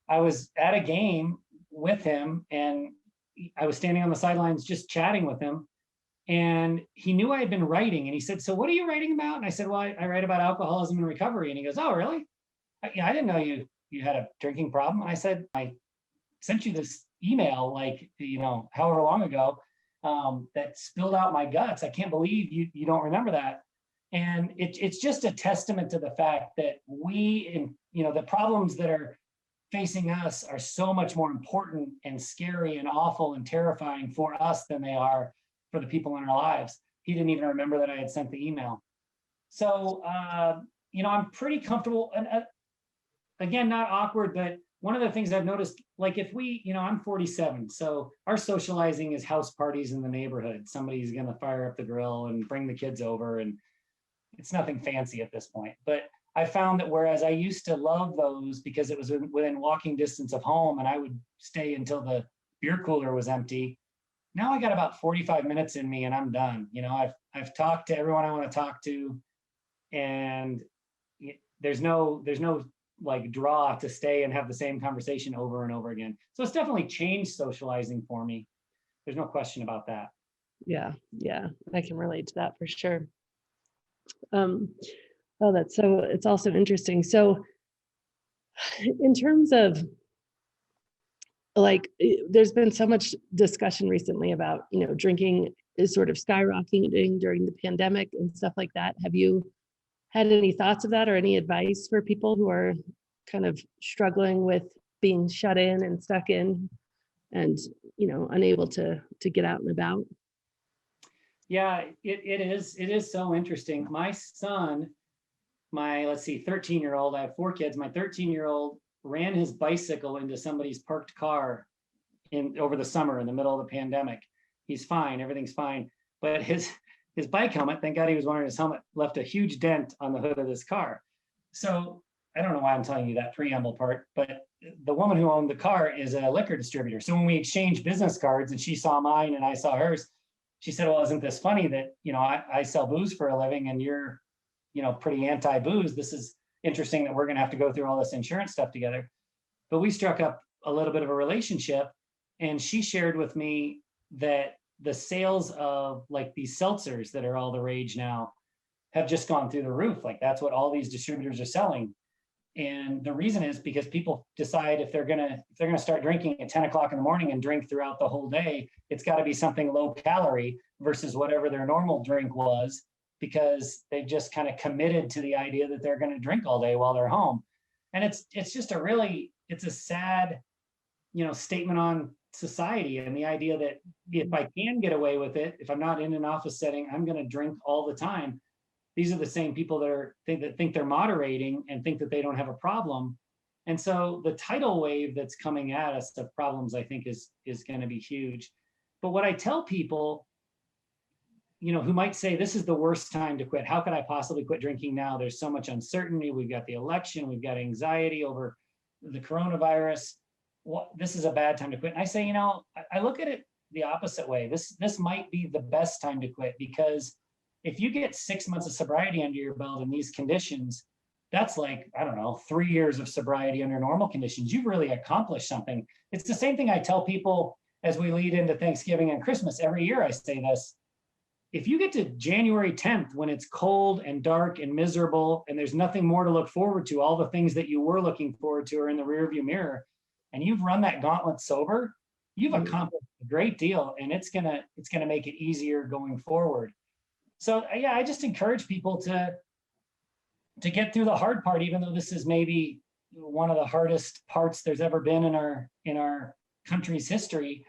I was at a game with him and I was standing on the sidelines just chatting with him. And he knew I had been writing, and he said, "So what are you writing about?" And I said, "Well, I write about alcoholism and recovery." And he goes, "Oh, really? Yeah, I didn't know you had a drinking problem." And I said, "I sent you this email however long ago that spilled out my guts. I can't believe you don't remember that." And it's just a testament to the fact that the problems that are facing us are so much more important and scary and awful and terrifying for us than they are for the people in our lives. He didn't even remember that I had sent the email. So, I'm pretty comfortable. And again, not awkward, but one of the things I've noticed, like if I'm 47, so our socializing is house parties in the neighborhood. Somebody's going to fire up the grill and bring the kids over, and it's nothing fancy at this point. But I found that whereas I used to love those because it was within walking distance of home and I would stay until the beer cooler was empty, now I got about 45 minutes in me and I'm done. I've talked to everyone I want to talk to, and there's no like draw to stay and have the same conversation over and over again. So it's definitely changed socializing for me. There's no question about that. Yeah, I can relate to that for sure. It's also interesting. So in terms of there's been so much discussion recently about, drinking is sort of skyrocketing during the pandemic and stuff like that. Have you had any thoughts of that or any advice for people who are kind of struggling with being shut in and stuck in and, unable to get out and about? Yeah, it is so interesting. My son, let's see, 13-year-old, I have 4 kids. My 13-year-old ran his bicycle into somebody's parked car over the summer in the middle of the pandemic. He's fine, everything's fine. But his bike helmet, thank God he was wearing his helmet, left a huge dent on the hood of this car. So I don't know why I'm telling you that preamble part, but the woman who owned the car is a liquor distributor. So when we exchanged business cards and she saw mine and I saw hers, she said, "Well, isn't this funny that, I sell booze for a living and you're, pretty anti-booze. This is interesting that we're going to have to go through all this insurance stuff together." But we struck up a little bit of a relationship, and she shared with me that the sales of like these seltzers that are all the rage now have just gone through the roof. Like that's what all these distributors are selling. And the reason is because people decide if they're gonna start drinking at 10 o'clock in the morning and drink throughout the whole day, it's got to be something low calorie versus whatever their normal drink was, because they just kind of committed to the idea that they're going to drink all day while they're home. And it's just it's a sad, statement on society and the idea that if I can get away with it, if I'm not in an office setting, I'm going to drink all the time. These are the same people that think they're moderating and think that they don't have a problem. And so the tidal wave that's coming at us of problems, I think is going to be huge. But what I tell people, who might say, this is the worst time to quit. How could I possibly quit drinking now? There's so much uncertainty. We've got the election. We've got anxiety over the coronavirus. This is a bad time to quit. And I say, I look at it the opposite way. This might be the best time to quit, because if you get 6 months of sobriety under your belt in these conditions, that's like, I don't know, 3 years of sobriety under normal conditions. You've really accomplished something. It's the same thing I tell people as we lead into Thanksgiving and Christmas. Every year I say this: if you get to January 10th, when it's cold and dark and miserable and there's nothing more to look forward to, all the things that you were looking forward to are in the rearview mirror, and you've run that gauntlet sober, you've accomplished a great deal, and it's gonna make it easier going forward. So yeah, I just encourage people to get through the hard part, even though this is maybe one of the hardest parts there's ever been in our country's history,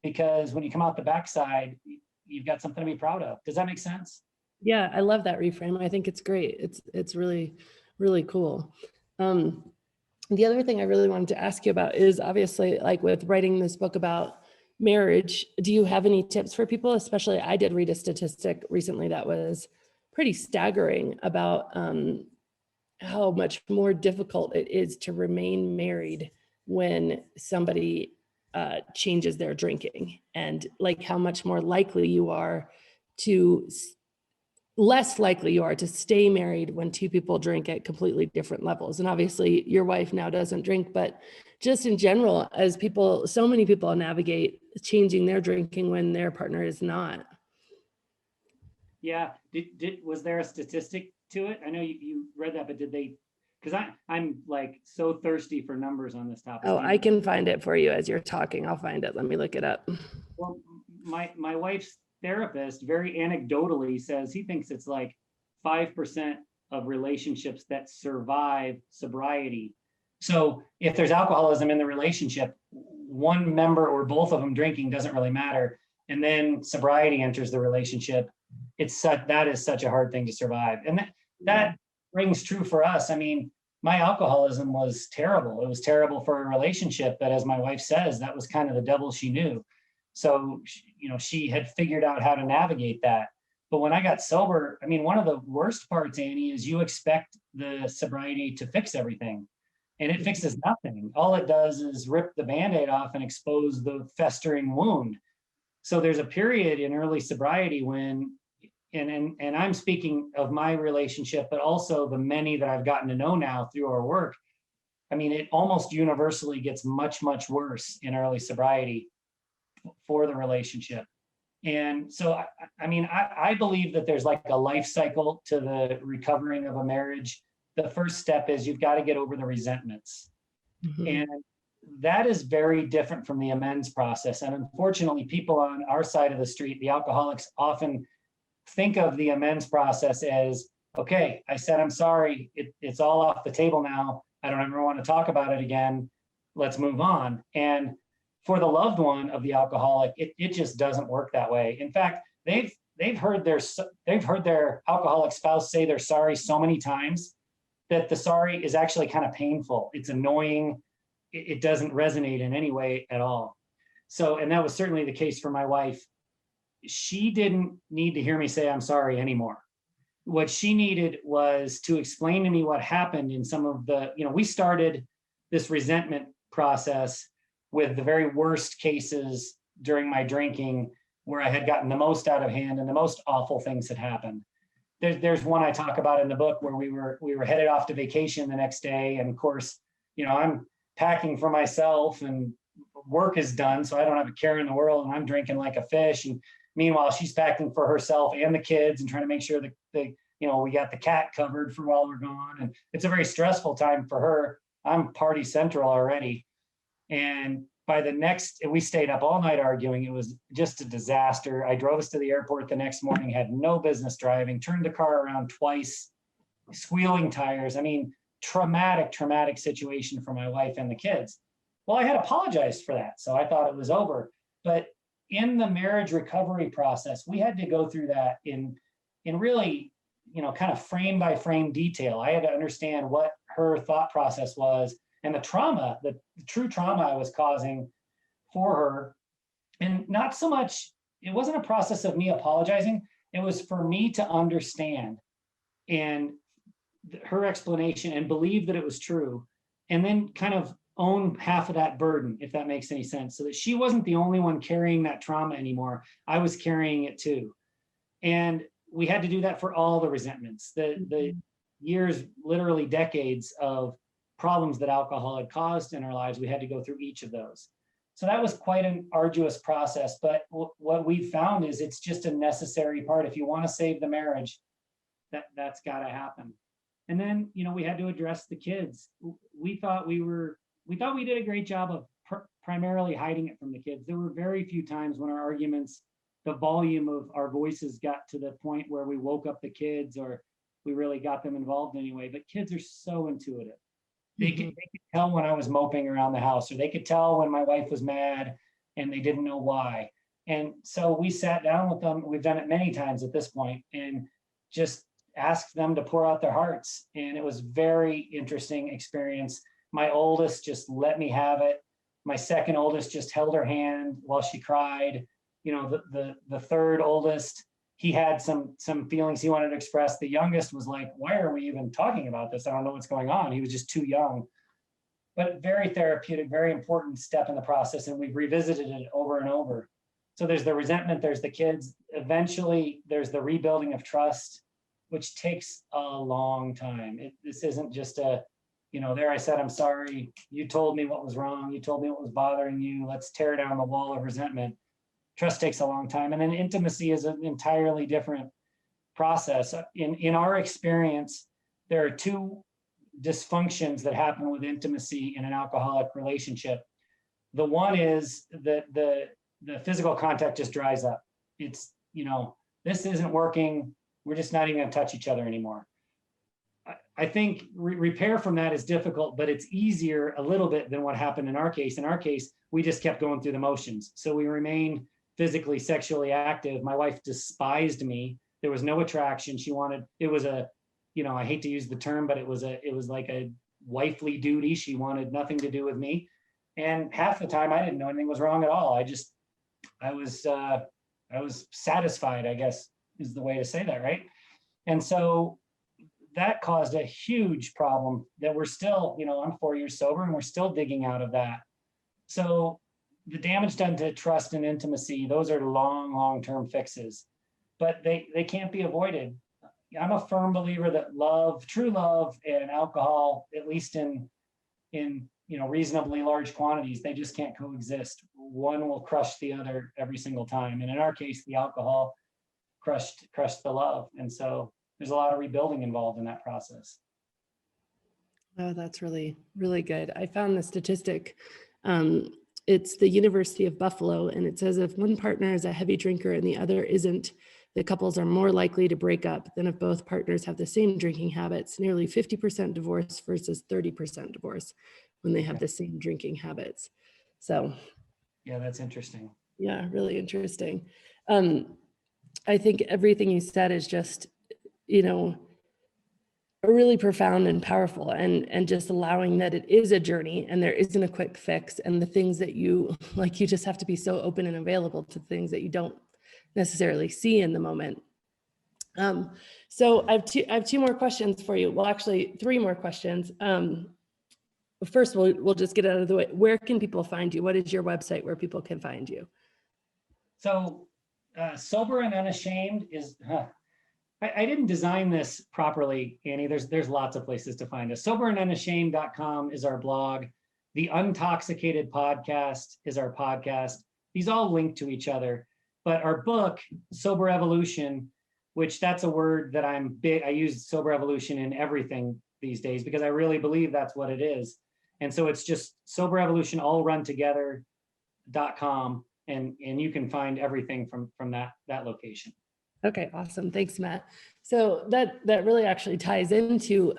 because when you come out the backside, you've got something to be proud of. Does that make sense? Yeah, I love that reframe. I think it's great. It's really, really cool. The other thing I really wanted to ask you about is, obviously, like with writing this book about marriage, do you have any tips for people? Especially, I did read a statistic recently that was pretty staggering about how much more difficult it is to remain married when somebody changes their drinking, and like how much more likely you are to less likely you are to stay married when two people drink at completely different levels. And obviously your wife now doesn't drink, but just in general, as people, so many people navigate changing their drinking when their partner is not. Yeah. Was there a statistic to it? I know you read that, but did they? Because I'm like so thirsty for numbers on this topic. Oh, I can find it for you as you're talking. I'll find it. Let me look it up. Well, my wife's therapist very anecdotally says he thinks it's like 5% of relationships that survive sobriety. So if there's alcoholism in the relationship, one member or both of them drinking doesn't really matter, and then sobriety enters the relationship, that is such a hard thing to survive. And that rings true for us. I mean, my alcoholism was terrible. It was terrible for a relationship, but as my wife says, that was kind of the devil she knew. So, she had figured out how to navigate that. But when I got sober, I mean, one of the worst parts, Annie, is you expect the sobriety to fix everything, and it fixes nothing. All it does is rip the Band-Aid off and expose the festering wound. So there's a period in early sobriety when, and I'm speaking of my relationship, but also the many that I've gotten to know now through our work. I mean, it almost universally gets much, much worse in early sobriety for the relationship. And so, I believe that there's like a life cycle to the recovering of a marriage. The first step is you've got to get over the resentments. Mm-hmm. And that is very different from the amends process. And unfortunately, people on our side of the street, the alcoholics, often think of the amends process as, okay, I said I'm sorry, it's all off the table now, I don't ever want to talk about it again, let's move on. And for the loved one of the alcoholic, it just doesn't work that way. In fact, they've heard their alcoholic spouse say they're sorry so many times that the sorry is actually kind of painful. It's annoying. It doesn't resonate in any way at all. So, and that was certainly the case for my wife. She didn't need to hear me say I'm sorry anymore. What she needed was to explain to me what happened in some of the, we started this resentment process with the very worst cases during my drinking, where I had gotten the most out of hand and the most awful things had happened. There's one I talk about in the book where we were headed off to vacation the next day, and of course, I'm packing for myself and work is done, so I don't have a care in the world, and I'm drinking like a fish. And meanwhile, she's packing for herself and the kids and trying to make sure that we got the cat covered for while we're gone. And it's a very stressful time for her. I'm party central already. And we stayed up all night arguing. It was just a disaster. I drove us to the airport the next morning, had no business driving, turned the car around twice, squealing tires. I mean, traumatic situation for my wife and the kids. Well, I had apologized for that, so I thought it was over. But in the marriage recovery process, we had to go through that in really, kind of frame by frame detail. I had to understand what her thought process was and the trauma, the true trauma I was causing for her. And not so much, it wasn't a process of me apologizing. It was for me to understand and her explanation and believe that it was true, and then kind of own half of that burden, if that makes any sense, so that she wasn't the only one carrying that trauma anymore. I was carrying it too. And we had to do that for all the resentments, the years, literally decades of problems that alcohol had caused in our lives. We had to go through each of those. So that was quite an arduous process. But what we found is it's just a necessary part. If you want to save the marriage, that's got to happen. And then, we had to address the kids. We thought we did a great job of primarily hiding it from the kids. There were very few times when our arguments, the volume of our voices got to the point where we woke up the kids or we really got them involved anyway. But kids are so intuitive. They could tell when I was moping around the house, or they could tell when my wife was mad and they didn't know why. And so we sat down with them. We've done it many times at this point, and just asked them to pour out their hearts. And it was very interesting experience. My oldest just let me have it. My second oldest just held her hand while she cried. The third oldest, he had some feelings he wanted to express. The youngest was like, why are we even talking about this? I don't know what's going on. He was just too young. But very therapeutic, very important step in the process. And we've revisited it over and over. So there's the resentment, there's the kids. Eventually, there's the rebuilding of trust, which takes a long time. This isn't just there I said, I'm sorry. You told me what was wrong. You told me what was bothering you. Let's tear down the wall of resentment. Trust takes a long time. And then intimacy is an entirely different process. In our experience, there are two dysfunctions that happen with intimacy in an alcoholic relationship. The one is that the physical contact just dries up. It's, this isn't working. We're just not even going to touch each other anymore. I think repair from that is difficult, but it's easier a little bit than what happened in our case. In our case, we just kept going through the motions. So we remained physically, sexually active. My wife despised me. There was no attraction. It was I hate to use the term, but it was like a wifely duty. She wanted nothing to do with me. And half the time I didn't know anything was wrong at all. I was satisfied, I guess is the way to say that, right? And so that caused a huge problem that we're still, I'm 4 years sober and we're still digging out of that. So the damage done to trust and intimacy, those are long-term fixes, but they can't be avoided. I'm a firm believer that true love and alcohol, at least in reasonably large quantities, they just can't coexist. One will crush the other every single time. And in our case, the alcohol crushed the love. And so there's a lot of rebuilding involved in that process. Oh, that's really, really good. I found the statistic. It's the University of Buffalo, and it says if one partner is a heavy drinker and the other isn't, the couples are more likely to break up than if both partners have the same drinking habits. Nearly 50% divorce versus 30% divorce when they have the same drinking habits. So, yeah, that's interesting. Yeah, really interesting. I think everything you said is just, really profound and powerful, and just allowing that it is a journey and there isn't a quick fix, and the things that you just have to be so open and available to things that you don't necessarily see in the moment. So I have two more questions for you. Well, actually 3 more questions. First, we'll just get out of the way. Where can people find you? What is your website where people can find you? So Sober and Unashamed is, I didn't design this properly, Annie. There's lots of places to find us. Soberandunashamed.com is our blog. The Untoxicated podcast is our podcast. These all link to each other. But our book, Sober Evolution, which that's a word that I'm big, I use Sober Evolution in everything these days because I really believe that's what it is. And so it's just Sober Evolution all run together.com, and you can find everything from that location. Okay, awesome. Thanks, Matt. So that really actually ties into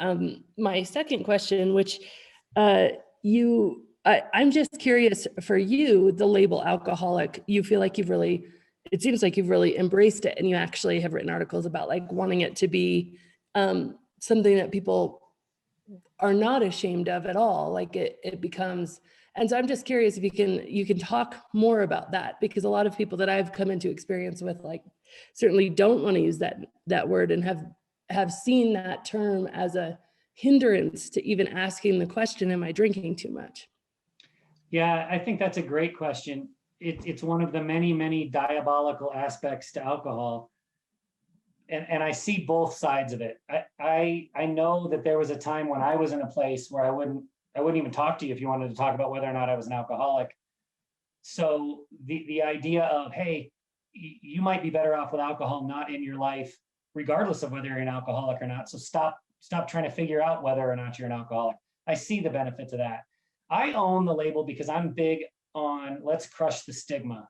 my second question, which I'm just curious for you, the label alcoholic, you feel like it seems like you've really embraced it, and you actually have written articles about wanting it to be something that people are not ashamed of at all. It becomes, and so I'm just curious if you can talk more about that, because a lot of people that I've come into experience with certainly don't want to use that word, and have seen that term as a hindrance to even asking the question, am I drinking too much? Yeah, I think that's a great question. It's one of the many, many diabolical aspects to alcohol. And I see both sides of it. I know that there was a time when I was in a place where I wouldn't even talk to you if you wanted to talk about whether or not I was an alcoholic. So the idea of, hey, you might be better off with alcohol not in your life, regardless of whether you're an alcoholic or not. So stop trying to figure out whether or not you're an alcoholic. I see the benefit to that. I own the label because I'm big on let's crush the stigma.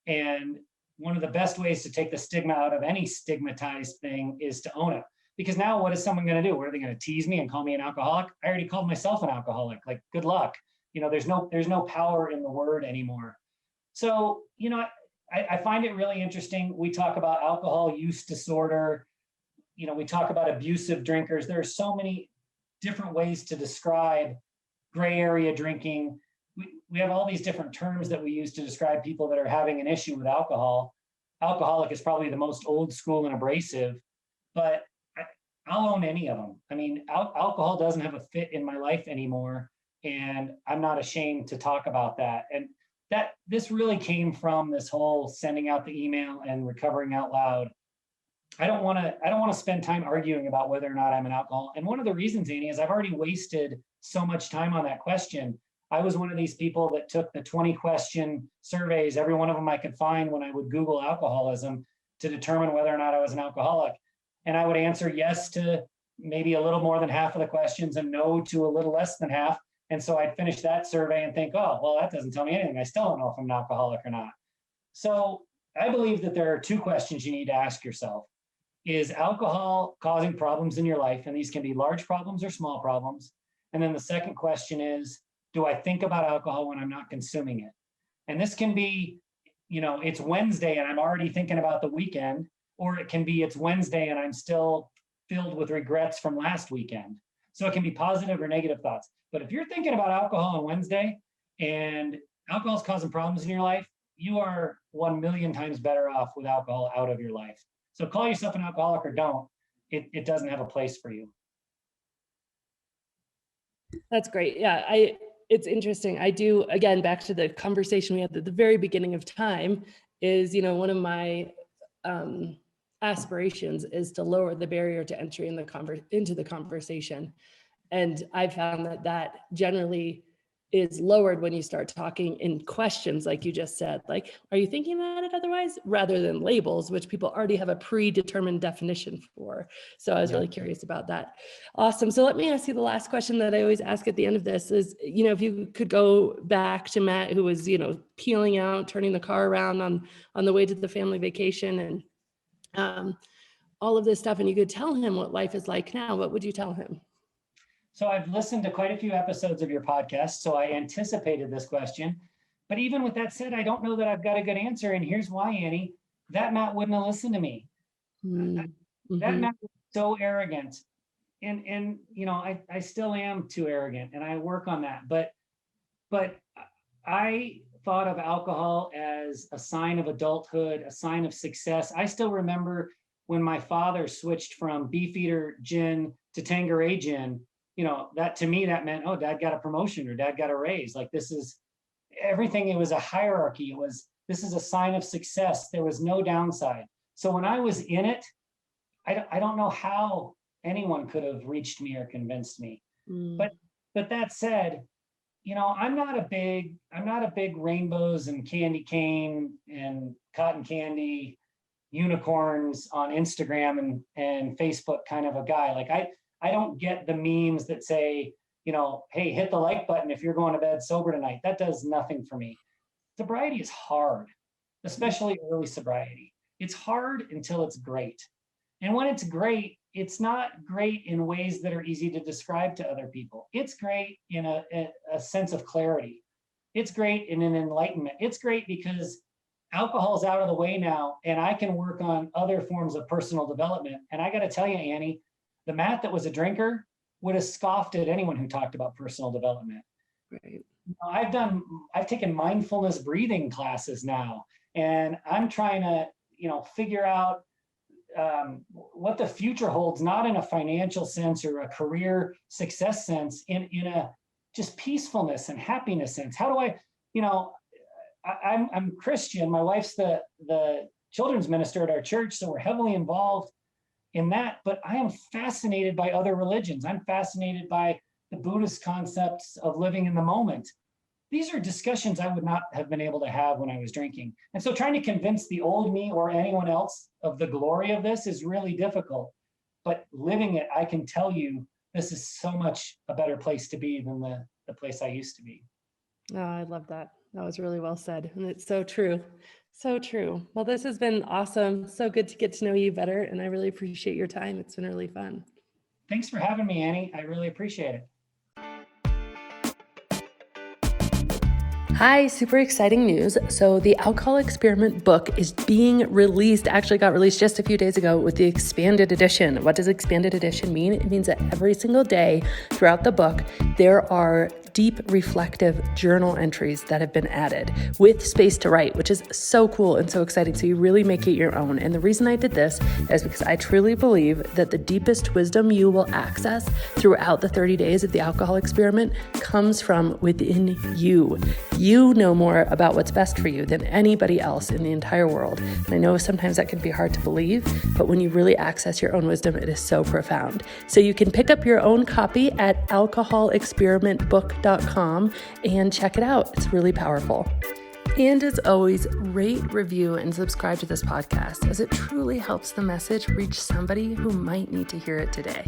And one of the best ways to take the stigma out of any stigmatized thing is to own it. Because now what is someone going to do? What are they going to tease me and call me an alcoholic? I already called myself an alcoholic. Like, good luck. There's no power in the word anymore. So, I find it really interesting. We talk about alcohol use disorder. We talk about abusive drinkers. There are so many different ways to describe gray area drinking. We have all these different terms that we use to describe people that are having an issue with alcohol. Alcoholic is probably the most old school and abrasive, but I'll own any of them. I mean, alcohol doesn't have a fit in my life anymore, and I'm not ashamed to talk about that. And this really came from this whole sending out the email and recovering out loud. I don't want to spend time arguing about whether or not I'm an alcoholic. And one of the reasons, Annie, is I've already wasted so much time on that question. I was one of these people that took the 20 question surveys, every one of them I could find when I would Google alcoholism to determine whether or not I was an alcoholic. And I would answer yes to maybe a little more than half of the questions and no to a little less than half. And so I'd finish that survey and think, oh, well, that doesn't tell me anything. I still don't know if I'm an alcoholic or not. So I believe that there are two questions you need to ask yourself. Is alcohol causing problems in your life? And these can be large problems or small problems. And then the second question is, do I think about alcohol when I'm not consuming it? And this can be, it's Wednesday and I'm already thinking about the weekend, or it can be it's Wednesday and I'm still filled with regrets from last weekend. So it can be positive or negative thoughts. But if you're thinking about alcohol on Wednesday and alcohol is causing problems in your life, you are 1 million times better off with alcohol out of your life. So call yourself an alcoholic or don't, it doesn't have a place for you. That's great. Yeah, it's interesting. I do, again, back to the conversation we had at the very beginning of time is, one of my aspirations is to lower the barrier to entry into the conversation. And I found that generally is lowered when you start talking in questions, like you just said, like, are you thinking about it otherwise, rather than labels, which people already have a predetermined definition for. So I was really curious about that. Awesome. So let me ask you the last question that I always ask at the end of this is, if you could go back to Matt, who was, peeling out, turning the car around on the way to the family vacation and all of this stuff, and you could tell him what life is like now, what would you tell him? So I've listened to quite a few episodes of your podcast, so I anticipated this question. But even with that said, I don't know that I've got a good answer. And here's why, Annie. That Matt wouldn't have listened to me. Mm-hmm. That Matt was so arrogant. And I still am too arrogant, and I work on that. But I thought of alcohol as a sign of adulthood, a sign of success. I still remember when my father switched from Beefeater gin to Tanqueray gin. That to me, that meant, oh, dad got a promotion or dad got a raise. Like, this is everything. It was a hierarchy. This is a sign of success. There was no downside. So when I was in it, I don't know how anyone could have reached me or convinced me. But that said, I'm not a big rainbows and candy cane and cotton candy unicorns on Instagram and Facebook kind of a guy. Like, I don't get the memes that say, hey, hit the like button if you're going to bed sober tonight. That does nothing for me. Sobriety is hard, especially early sobriety. It's hard until it's great. And when it's great, it's not great in ways that are easy to describe to other people. It's great in a sense of clarity. It's great in an enlightenment. It's great because alcohol's out of the way now, and I can work on other forms of personal development. And I got to tell you, Annie, the Matt that was a drinker would have scoffed at anyone who talked about personal development. Right. I've taken mindfulness breathing classes now, and I'm trying to, figure out what the future holds, not in a financial sense or a career success sense, in just peacefulness and happiness sense? How do I, I'm Christian. My wife's the children's minister at our church, so we're heavily involved in that, but I am fascinated by other religions. I'm fascinated by the Buddhist concepts of living in the moment. These are discussions I would not have been able to have when I was drinking. And so trying to convince the old me or anyone else of the glory of this is really difficult. But living it, I can tell you, this is so much a better place to be than the place I used to be. Oh, I love that. That was really well said. And it's so true. So true. Well, this has been awesome. So good to get to know you better. And I really appreciate your time. It's been really fun. Thanks for having me, Annie. I really appreciate it. Hi, super exciting news. So the Alcohol Experiment book is being released, actually got released just a few days ago with the expanded edition. What does expanded edition mean? It means that every single day throughout the book, there are deep reflective journal entries that have been added with space to write, which is so cool and so exciting. So you really make it your own. And the reason I did this is because I truly believe that the deepest wisdom you will access throughout the 30 days of the Alcohol Experiment comes from within you. You know more about what's best for you than anybody else in the entire world. And I know sometimes that can be hard to believe, but when you really access your own wisdom, it is so profound. So you can pick up your own copy at alcoholexperimentbook.com and check it out. It's really powerful. And as always, rate, review, and subscribe to this podcast, as it truly helps the message reach somebody who might need to hear it today.